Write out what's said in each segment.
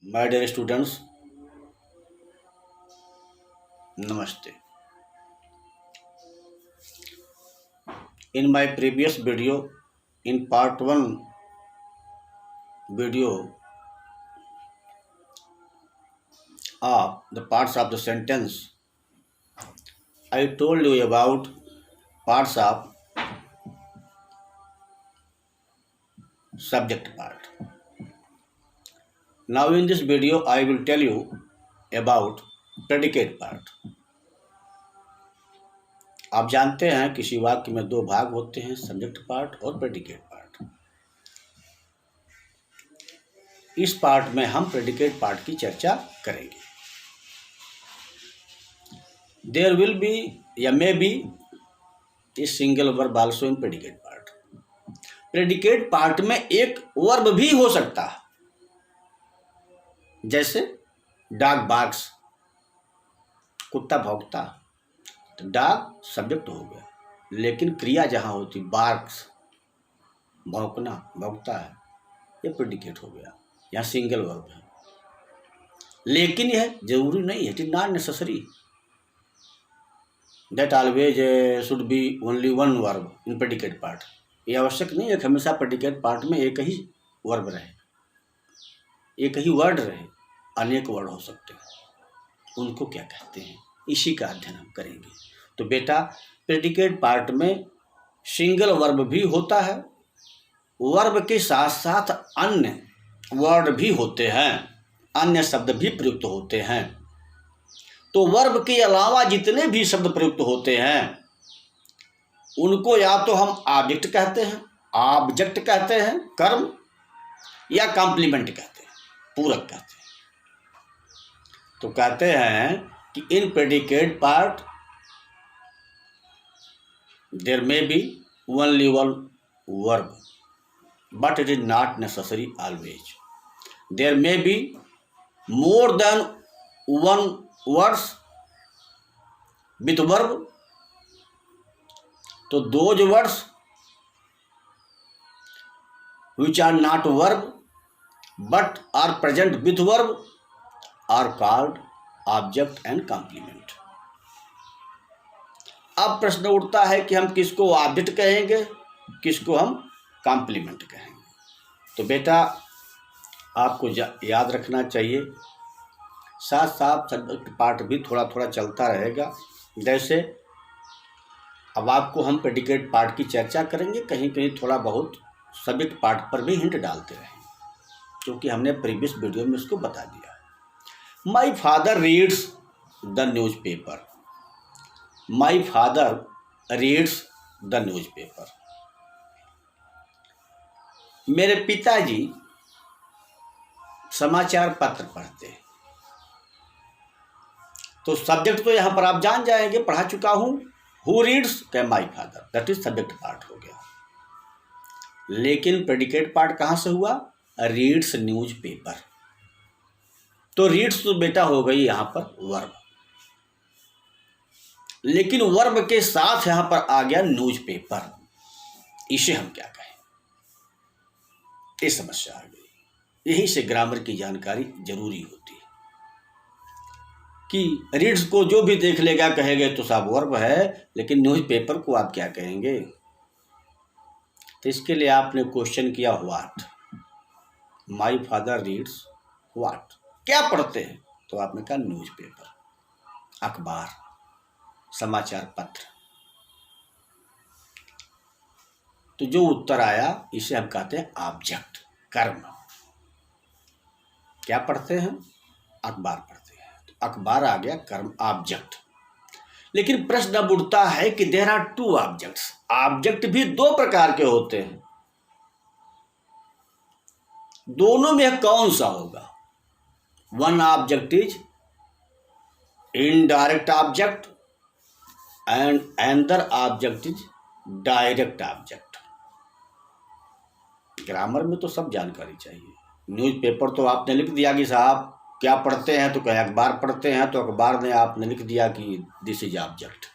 My dear students, Namaste. In my previous video, in part 1 video of the parts of the sentence, I told you about parts of subject part. Now in this video, I will tell you about predicate part. आप जानते हैं किसी वाक्य में दो भाग होते हैं, सब्जेक्ट पार्ट और प्रेडिकेट पार्ट। इस पार्ट में हम प्रेडिकेट पार्ट की चर्चा करेंगे। देयर विल बी या may be a single verb also in predicate part. Predicate part में एक वर्ब भी हो सकता है, जैसे डॉग बार्क्स, कुत्ता भौंकता, तो डॉग सब्जेक्ट हो गया, लेकिन क्रिया जहाँ होती बार्क्स, भौंकना, भौंकता है, ये प्रेडिकेट हो गया, यहाँ सिंगल वर्ब है। लेकिन यह जरूरी नहीं है, it is not necessary that always should be only one verb in predicate part. ये आवश्यक नहीं है कि हमेशा प्रेडिकेट पार्ट में एक ही वर्ब रहे, एक ही वर्ड रहे, अनेक वर्ड हो सकते हैं। उनको क्या कहते हैं, इसी का अध्ययन हम करेंगे। तो बेटा, प्रेडिकेट पार्ट में सिंगल वर्ब भी होता है, वर्ब के साथ साथ अन्य वर्ड भी होते हैं, अन्य शब्द भी प्रयुक्त होते हैं। तो वर्ब के अलावा जितने भी शब्द प्रयुक्त होते हैं उनको या तो हम ऑब्जेक्ट कहते हैं, ऑब्जेक्ट कहते हैं, कर्म, या कॉम्प्लीमेंट कहते हैं, पूरक कहते हैं। तो कहते हैं कि in predicate part there may be only one verb but it is not necessary always. There may be more than one words with verb. तो those words which are not verb but are present with verb are called object and complement। अब प्रश्न उठता है कि हम किसको object कहेंगे, किसको हम कॉम्प्लीमेंट कहेंगे। तो बेटा, आपको याद रखना चाहिए, साथ साथ सब्जेक्ट पार्ट भी थोड़ा थोड़ा चलता रहेगा। जैसे अब आपको हम प्रेडिकेट पार्ट की चर्चा करेंगे, कहीं कहीं थोड़ा बहुत सब्जेक्ट पार्ट पर भी हिंट डालते रहेंगे, क्योंकि हमने प्रीवियस वीडियो में इसको बता दिया। My father reads the news paper. My father reads the news paper. मेरे पिताजी समाचार पत्र पढ़ते हैं। तो सब्जेक्ट तो यहां पर आप जान जाएंगे, पढ़ा चुका हूं। हु रीड्स, क्या my father, that is subject part हो गया। लेकिन प्रेडिकेट पार्ट कहां से हुआ, रीड्स न्यूज पेपर। तो रीड्स तो बेटा हो गई यहां पर वर्ब, लेकिन वर्ब के साथ यहां पर आ गया न्यूज पेपर। इसे हम क्या कहें, ये समस्या आ गई। यहीं से ग्रामर की जानकारी जरूरी होती है कि रीड्स को जो भी देख लेगा कहेंगे तो सब वर्ब है, लेकिन न्यूज पेपर को आप क्या कहेंगे। तो इसके लिए आपने क्वेश्चन किया what, my father reads what, क्या पढ़ते हैं। तो आपने कहा न्यूज पेपर, अखबार, समाचार पत्र। तो जो उत्तर आया इसे हम कहते हैं ऑब्जेक्ट, कर्म। क्या पढ़ते हैं, अखबार पढ़ते हैं, तो अखबार आ गया कर्म, ऑब्जेक्ट। लेकिन प्रश्न अब उठता है कि there are two objects. Object भी दो प्रकार के होते हैं, दोनों में कौन सा होगा। One object is indirect object and another object is direct object. Grammar में तो सब जानकारी चाहिए। न्यूज़पेपर तो आपने लिख दिया कि साहब क्या पढ़ते हैं, तो कहे अखबार पढ़ते हैं, तो अखबार ने आपने लिख दिया कि दिस इज ऑब्जेक्ट।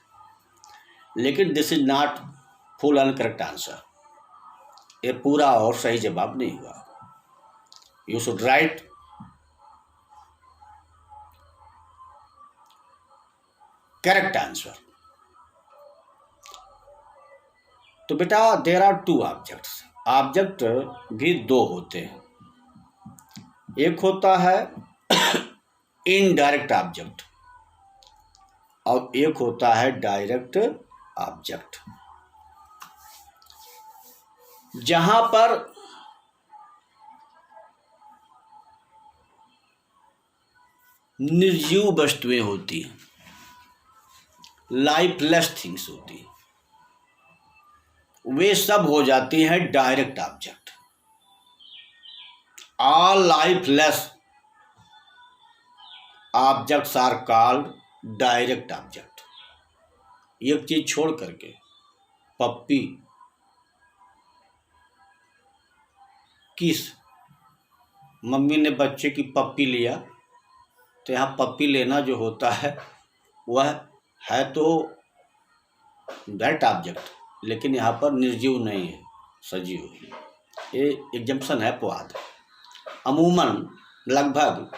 लेकिन this is not full and correct answer, ये पूरा और सही जवाब नहीं हुआ। You should write correct answer. तो बेटा there are two objects, object भी दो होते हैं। एक होता है इनडायरेक्ट ऑब्जेक्ट और एक होता है डायरेक्ट ऑब्जेक्ट। जहां पर निर्जीव वस्तुएं होती हैं, लाइफलेस थिंग्स होती हैं, वे सब हो जाती हैं direct object. All lifeless objects are called direct object. एक चीज छोड़ करके, पप्पी किस, मम्मी ने बच्चे की पप्पी लिया, तो यहाँ पप्पी लेना जो होता है वह है तो डायरेक्ट ऑब्जेक्ट, लेकिन यहाँ पर निर्जीव नहीं है, सजीव है। ये एग्जम्पशन है, अपवाद। अमूमन लगभग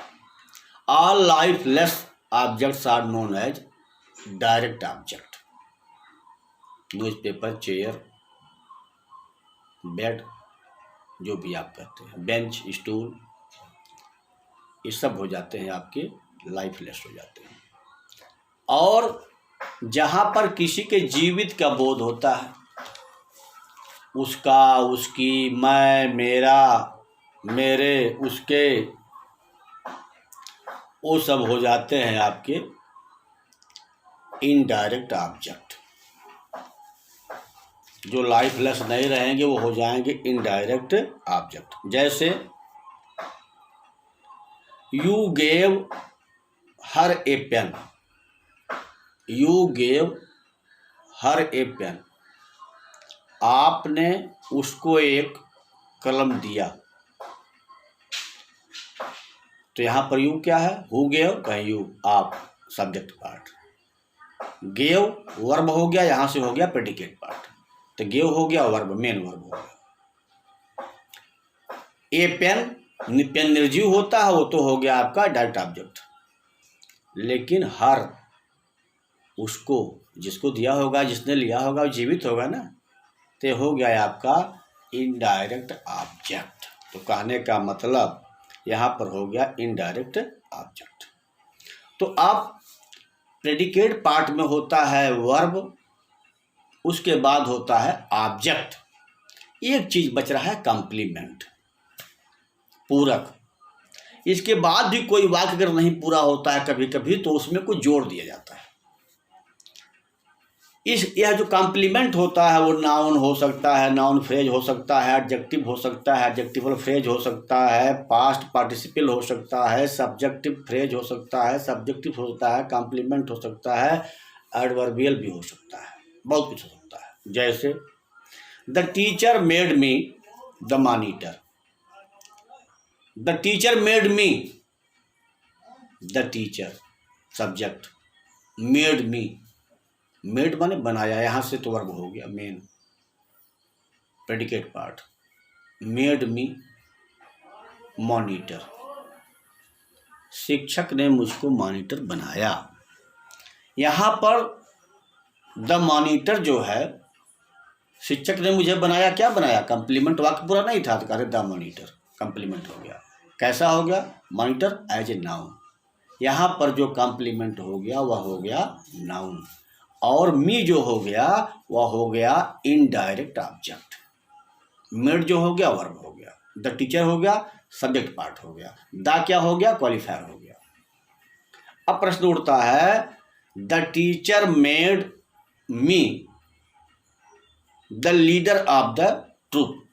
all lifeless objects are known as direct object. Newspaper, chair, bed, जो भी आप कहते हैं, बेंच, स्टूल, ये सब हो जाते हैं आपके लाइफलेस हो जाते हैं। और जहाँ पर किसी के जीवित का बोध होता है, उसका, उसकी, मैं, मेरा, मेरे, उसके, वो सब हो जाते हैं आपके इनडायरेक्ट ऑब्जेक्ट। जो लाइफलेस नहीं रहेंगे वो हो जाएंगे इनडायरेक्ट ऑब्जेक्ट। जैसे you gave her a pen, you gave her a pen, आपने उसको एक कलम दिया। तो यहाँ पर यू क्या है, हु गेव, कहीं यू, आप, सब्जेक्ट पार्ट। गेव वर्ब हो गया, यहाँ से हो गया प्रेडिकेट पार्ट, तो गेव हो गया वर्ब, मेन वर्ब हो गया। ए पेन, पेन निर्जीव होता है, वो तो हो गया आपका डायरेक्ट ऑब्जेक्ट। लेकिन हर, उसको, जिसको दिया होगा, जिसने लिया होगा, वो जीवित होगा ना, तो हो गया आपका इनडायरेक्ट ऑब्जेक्ट। तो कहने का मतलब यहाँ पर हो गया इनडायरेक्ट ऑब्जेक्ट। तो आप प्रेडिकेट पार्ट में होता है वर्ब, उसके बाद होता है ऑब्जेक्ट। एक चीज बच रहा है कॉम्प्लीमेंट, पूरक। इसके बाद भी कोई वाक्य अगर नहीं पूरा होता है कभी कभी, तो उसमें कुछ जोड़ दिया जाता है। यह जो कॉम्प्लीमेंट होता है वो नाउन हो सकता है, नाउन फ्रेज हो सकता है, एडजेक्टिव हो सकता है, एडजेक्टिवल फ्रेज हो सकता है, पास्ट पार्टिसिपल हो सकता है, सब्जेक्टिव फ्रेज हो सकता है, सब्जेक्टिव हो सकता है, कॉम्प्लीमेंट हो सकता है, एडवर्बियल भी हो सकता है, बहुत कुछ हो सकता है। जैसे the teacher made me the monitor, the teacher made me, the teacher subject, made me, made माने बनाया, यहां से तो वर्ब हो गया main, predicate part. Made me monitor, शिक्षक ने मुझको मॉनिटर बनाया। यहां पर द मॉनिटर जो है, शिक्षक ने मुझे बनाया, क्या बनाया, कॉम्प्लीमेंट वाक्य पूरा नहीं था, तो कहते द मॉनिटर, कॉम्प्लीमेंट हो गया। कैसा हो गया, मॉनिटर एज ए नाउन। यहां पर जो कॉम्प्लीमेंट हो गया वह हो गया नाउन, और मी जो हो गया वह हो गया इनडायरेक्ट ऑब्जेक्ट। मेड जो हो गया वर्ब हो गया, द टीचर हो गया सब्जेक्ट पार्ट हो गया, द क्या हो गया, क्वालिफायर हो गया। अब प्रश्न उठता है, the teacher made me the leader of the troop.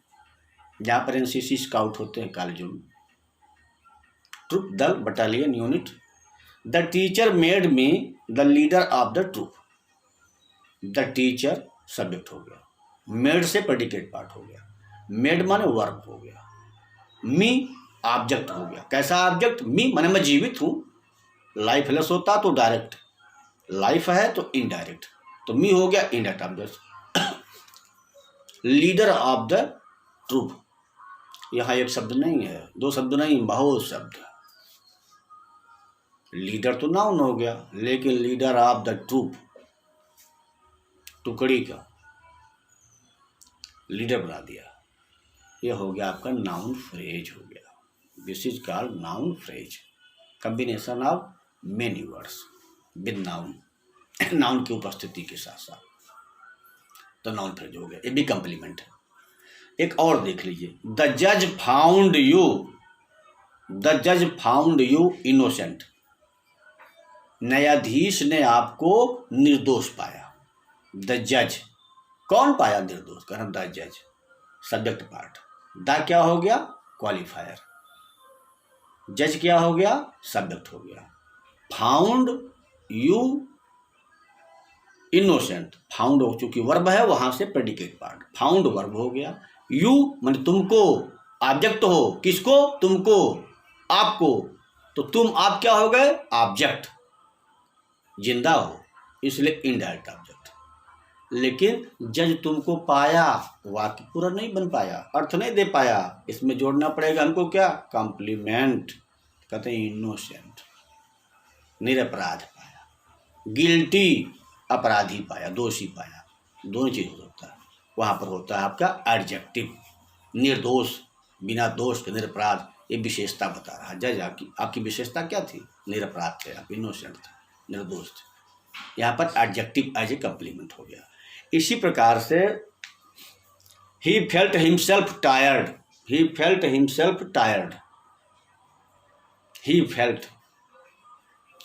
जहां पर एनसीसी स्काउट होते हैं कॉलेजों में, ट्रूप दल, battalion, unit. The teacher made me the leader of the troop. The teacher subject हो गया, मेड से प्रेडिकेट पार्ट हो गया, मेड माने वर्ब हो गया, मी ऑब्जेक्ट हो गया। कैसा ऑब्जेक्ट, मी माने मैं जीवित हूं, लाइफलेस होता तो डायरेक्ट, लाइफ है तो इनडायरेक्ट, तो मी हो गया indirect object. Leader of the troop, यहां एक शब्द नहीं है, दो शब्द नहीं, बहुत शब्द। लीडर तो नाउन हो गया, लेकिन लीडर ऑफ द ट्रूप, टुकड़ी का लीडर बना दिया, ये हो गया आपका नाउन फ्रेज हो गया। This is called noun phrase, combination of many words with noun, noun की उपस्थिति के साथ साथ, तो नाउन फ्रेज हो गया। ये भी कॉम्प्लीमेंट है। एक और देख लीजिए, द जज फाउंड यू, द जज फाउंड यू इनोसेंट, न्यायाधीश ने आपको निर्दोष पाया। द जज, कौन पाया निर्दोष, कहना द जज, सब्जेक्ट पार्ट, द क्या हो गया क्वालिफायर, जज क्या हो गया सब्जेक्ट हो गया। फाउंड यू इनोसेंट, फाउंड हो चूंकि वर्ब है वहां से प्रेडिकेट पार्ट, फाउंड वर्ब हो गया। यू माने तुमको, ऑब्जेक्ट हो, किसको, तुमको, आपको, तो तुम आप क्या हो गए ऑब्जेक्ट, जिंदा हो इसलिए इनडायरेक्ट ऑब्जेक्ट। लेकिन जज तुमको पाया, वाक्य पूरा नहीं बन पाया, अर्थ नहीं दे पाया, इसमें जोड़ना पड़ेगा हमको क्या, कॉम्प्लीमेंट, कहते हैं इनोसेंट, निरपराध पाया, गिल्टी अपराधी पाया, दोषी पाया, दोनों चीज हो सकता है। वहां पर होता है आपका एडजेक्टिव, निर्दोष, बिना दोष के निरपराध, ये विशेषता बता रहा है। जज आपकी विशेषता क्या थी, निरपराध थे आप, इनोसेंट थे, निर्दोष थे। यहाँ पर एडजेक्टिव एज ए कॉम्प्लीमेंट हो गया। इसी प्रकार से he felt himself tired, he felt himself tired, he felt,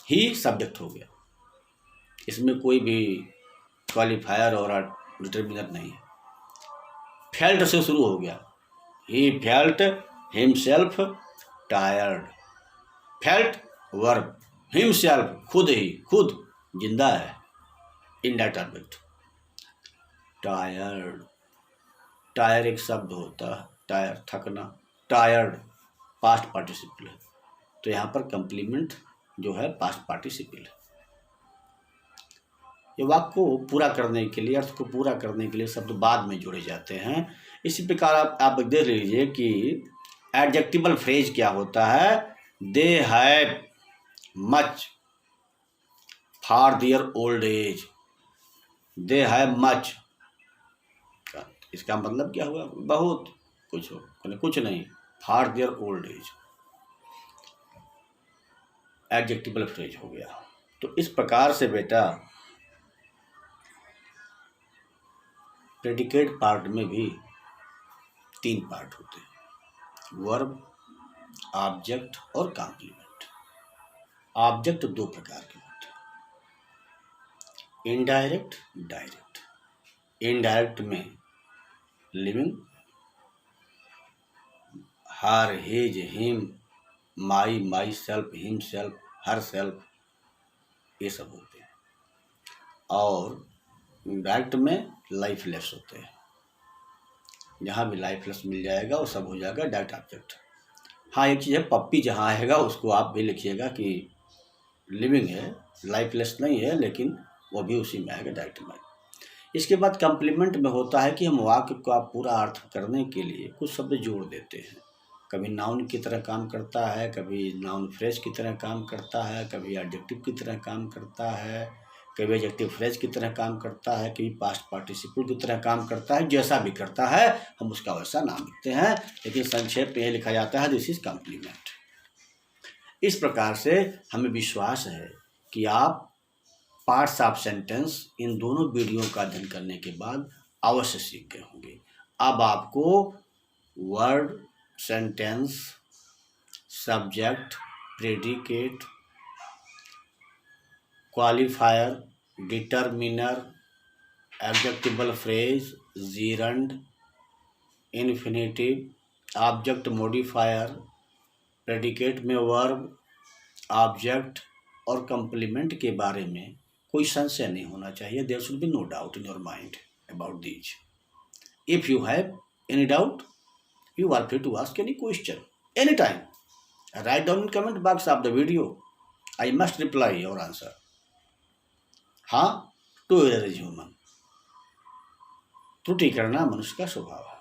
he subject हो गया, इसमें कोई भी क्वालिफायर और डिटर्मिनर नहीं है, फेल्ट से शुरू हो गया, he felt himself tired, felt verb, himself खुद ही, खुद जिंदा है, इनडायरेक्ट ऑब्जेक्ट। टायर्ड, टायर एक शब्द होता है, टायर थकना, टायर्ड पास्ट पार्टिसिपल है, तो यहाँ पर कंप्लीमेंट जो है पास्ट पार्टिसिपल है। ये वाक्य को पूरा करने के लिए, अर्थ को पूरा करने के लिए शब्द बाद में जोड़े जाते हैं। इसी प्रकार आप देख लीजिए कि एडजेक्टिवल फ्रेज क्या होता है, they have much for their old age, they have much, इसका मतलब क्या हुआ, बहुत कुछ हो, कुछ नहीं, for their old age, adjectival phrase हो गया। तो इस प्रकार से बेटा प्रेडिकेट पार्ट में भी 3 पार्ट होते हैं, वर्ब, ऑब्जेक्ट और कॉम्प्लीमेंट। ऑब्जेक्ट 2 प्रकार के होते हैं, इनडायरेक्ट, डायरेक्ट। इनडायरेक्ट में living, her, his, him, my, my self, him self, her self, ये सब होते हैं। और डायरेक्ट में लाइफलेस होते हैं, जहाँ भी लाइफलेस मिल जाएगा वो सब हो जाएगा डायरेक्ट ऑब्जेक्ट। हाँ एक चीज़ है, पप्पी जहाँ आएगा उसको आप भी लिखिएगा कि लिविंग है, लाइफलेस नहीं है, लेकिन वो भी उसी में आएगा, डायरेक्ट में। इसके बाद कॉम्प्लीमेंट में होता है कि हम वाक्य का पूरा अर्थ करने के लिए कुछ शब्द जोड़ देते हैं। कभी नाउन की तरह काम करता है, कभी नाउन फ्रेज की तरह काम करता है, कभी एडजेक्टिव की तरह काम करता है, कभी एडजेक्टिव फ्रेज की तरह काम करता है, कभी पास्ट पार्टिसिपल की तरह काम करता है। जैसा भी करता है हम उसका वैसा नाम लिखते हैं, लेकिन संक्षेप में यह लिखा जाता है दिस इज कॉम्प्लीमेंट। इस प्रकार से हमें विश्वास है कि आप पार्ट्स ऑफ सेंटेंस इन दोनों वीडियो का अध्ययन करने के बाद अवश्य सीख गए होंगे। अब आपको word, sentence, subject, predicate, qualifier, determiner, adjectival phrase, gerund, infinitive, object modifier, predicate में वर्ब, ऑब्जेक्ट और कंप्लीमेंट के बारे में कोई संशय नहीं होना चाहिए। There should be no doubt in your mind about these. If you have any doubt you are free to ask any question anytime. Write down in comment box of the video. I must reply your answer. हाँ, to error is human. त्रुटि करना मनुष्य का स्वभाव है।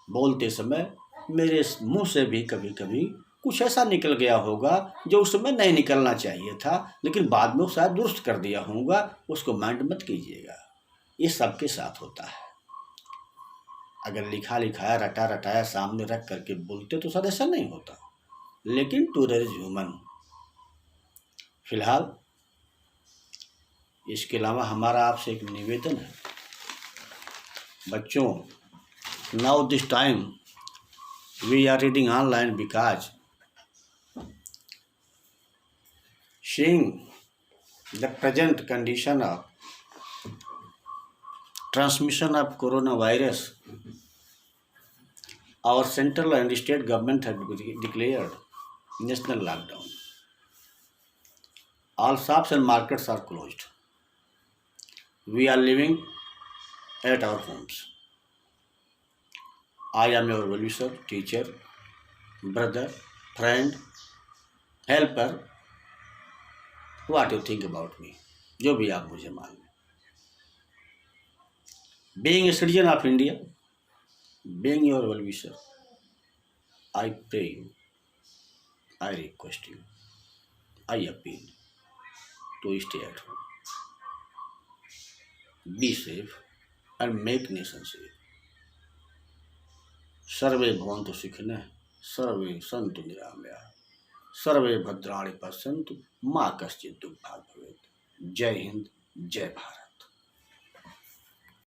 बोलते समय मेरे मुंह से भी कभी कभी कुछ ऐसा निकल गया होगा जो उस समय नहीं निकलना चाहिए था, लेकिन बाद में वो शायद दुरुस्त कर दिया होगा, उसको माइंड मत कीजिएगा। ये सबके साथ होता है। अगर लिखा लिखाया रटा रटाया सामने रख करके बोलते तो शायद ऐसा नहीं होता, लेकिन टू इज ह्यूमन। फिलहाल इसके अलावा हमारा आपसे एक निवेदन है, बच्चों, now this time we are reading online because seeing the present condition of transmission of coronavirus, our central and state government have declared national lockdown. All shops and markets are closed. We are living at our homes. I am your well-wisher, teacher, brother, friend, helper. What you think about me? जो भी आप मुझे मान लें। Being a citizen of India, being your well-wisher, I pray you, I request you, I appeal to stay at home. Be safe and make nation safe. सर्वे भवन्तु सुखिनः, सर्वे सन्तु निरामयाः, सर्वे भद्राणि पश्यन्तु, मा कश्चित् दुःखभाग् भवेत्। जय हिंद, जय भारत।